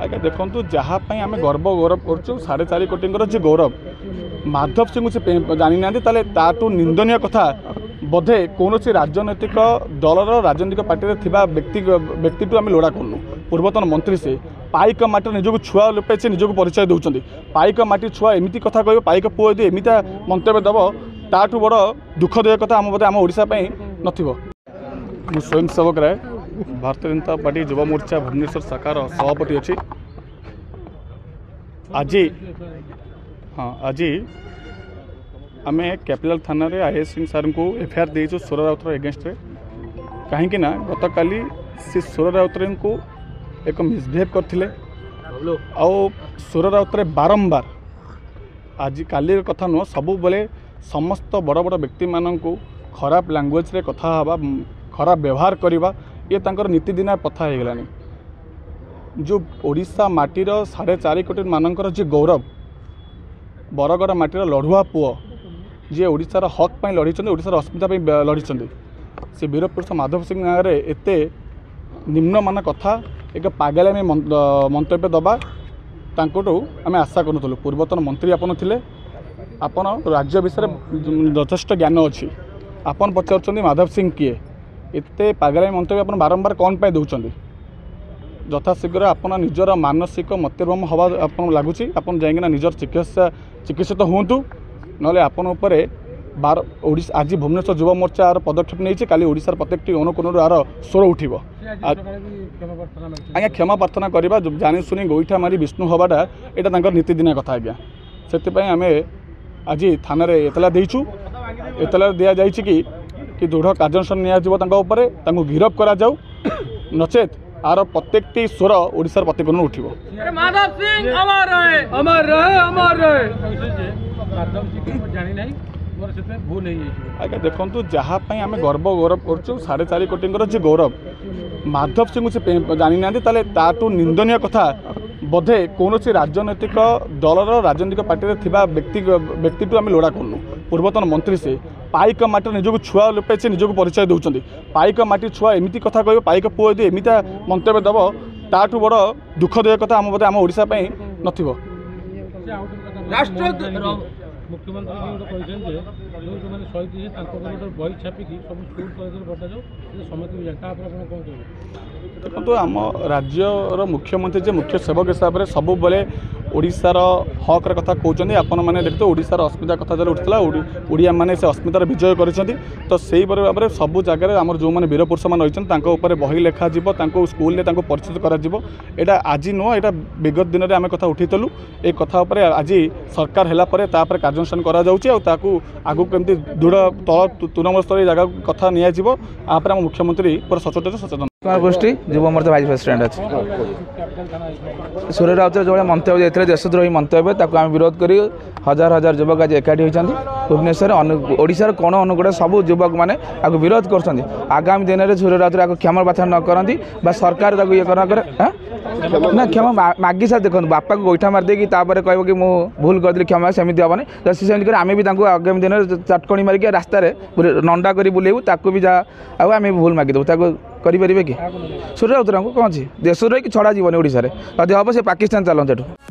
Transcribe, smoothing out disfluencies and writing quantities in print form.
आगे देखो जहाँपाई आम गर्व गौरव करुँ 4.5 कोटी जी गौरव माधव सिंह से जानी ना ताठू निंदनीय कथा बोधे कौन राजनैतिक दलर राजनैतिक पार्टी थिबा व्यक्ति आम लोड़ा करूँ पूर्वतन मंत्री से पाइक माटी निजक छुआ लुपे से निजक परिचय दौरान पाइक माटी छुआ एमती कथा कह पाइक पुओ यदि एमती मंतव्य दब ताठू बड़ दुखदायक कथा आम बोधे आम ओडिशा नथिबो। मु स्वयं सेवक राय भारतीय जनता पार्टी युवा मोर्चा भुवनेश्वर शाखार सभापति अच्छी आज आम कैपिटल थाना रे आईएएस सिंह सार को एफआईआर देचु सुर राउतर एगेन्स्ट रे कहीं गत काली से सुर राउतर को एक मिसबिहेव करथिले आउ सुर राउतर बारंबार आज काली कथा नुह सबु बेले समस्त बड़ बड़ व्यक्ति मानू खराब लैंग्वेज रे कथा हवा खराब व्यवहार करवा ये तांकर नीतिदिना कथा हो गलानी। जो ओडिशा माटीर 4.5 कोटी मानकर जे गौरव बरगड़ माटीर लड़ुआ पुओ जी ओडिशार हक पाई लड़ी ओडिशार अस्मिता लड़ी से वीरपुरुष माधव सिंह गाँव में एते निम्नमान कथा एक पागलामी मंतव्य दबा तांकोटू आम आशा करूँ। पूर्वतन मंत्री आपन थिले आपन राज्य विषय यथेष्ट ज्ञान अच्छी आपन पचार माधव सिंह किए एते पागलामी मंतव्य आपन बारंबार कौन पाई दौरान यथाशीघ्र आपन निजर मानसिक मतिभ्रम हवा आपन लगुच आपन जाइना निजर चिकित्सित हूँ ना आपन उपरे ओडिशा आज भुवनेश्वर युवा मोर्चा पदक्षेप नहीं काली ओडिशार प्रत्येक अनुकोण आर स्वर उठिब आज्ञा क्षमा प्रार्थना करवा जानी शुणी गोईठा मारी विष्णु हवाटा यहाँ नीतिदिना कथा आज्ञा से आम आज थाना एतला देचु एतला दि जाइए कि दृढ़ कार्यानुष्ठान गिरफ करा जाऊ नचेत आर प्रत्येक स्वर ओडिशार प्रत्येक उठिब। आगे देखो जहाँपाई आम गर्व गौरव करुँ 4.5 कोटी जी गौरव माधव सिंह से जानी ना ताठू निंदनीय कथा बोधे कौन राजनैतिक दलर राजनैतिक पार्टी थिबा व्यक्ति आम लोड़ा करूँ पूर्वतन मंत्री से पाइक माटी निजक छुआ लुपे से निजक परिचय दौरान पाइक माटी छुआ एमती कथा कह पाइक पुओ यदि एमती मंतव्य दब ताठू बड़ दुखदायक कथा आम बोधे आम ओडिशा नथिबो। मुख्यमंत्री जो शहीद बही छापिकी सब स्कूल कॉलेज बटा जाऊ देखो आम राज्यर मुख्यमंत्री जे मुख्य सेवक हिसाब से सब बेले ओडिशार हक कथा कहते आपण मैंने देखते ओडिशार अस्मिता कथा जो उठा ओडिया मैंने से अस्मितार विजय कर तो से भाव में सब जगह आम जो मैंने वीरपुरुष मान रही बही लिखा स्कूल परिचित कर आज नुह यहाँ विगत दिन में आम कथा उठीलु ये कथा आज सरकार है कार्यानुष्ठान आगू केमती दृढ़ तल तृणमूल स्तर जगह कथा निपर आम मुख्यमंत्री पूरा सचेतन गोष्ठी युव मोर्चा भाइस प्रेसिडेंट अच्छे सूर्य राउतर जो मंतव्य देते देशद्रोही मंतव्य आम विरोध कर हजार हजार युवक आज एकाठी होती भुवनेश्वर ओडिशार कोण अनुकूल सब युवक मैंने आपको विरोध कर आगामी दिन में सूर्य राउतर आपको क्षमा प्रार्थना न करती सरकार ये ना क्षमा मागी सार देखो बापा को गोईठा मार देगी कह कि मुझे भूल करदी क्षमा सेमती हेनी तो सेमती आम भी आगामी दिन में चटकणी मारिक रास्तार नंडा कर बुलेबू ताकू भी जहाँ आम भूल मागिदेबू करें कि सूर्य राउतर कौन अच्छी देश रही छड़ा जीवन ओडिशा जदि हम से पाकिस्तान चलते।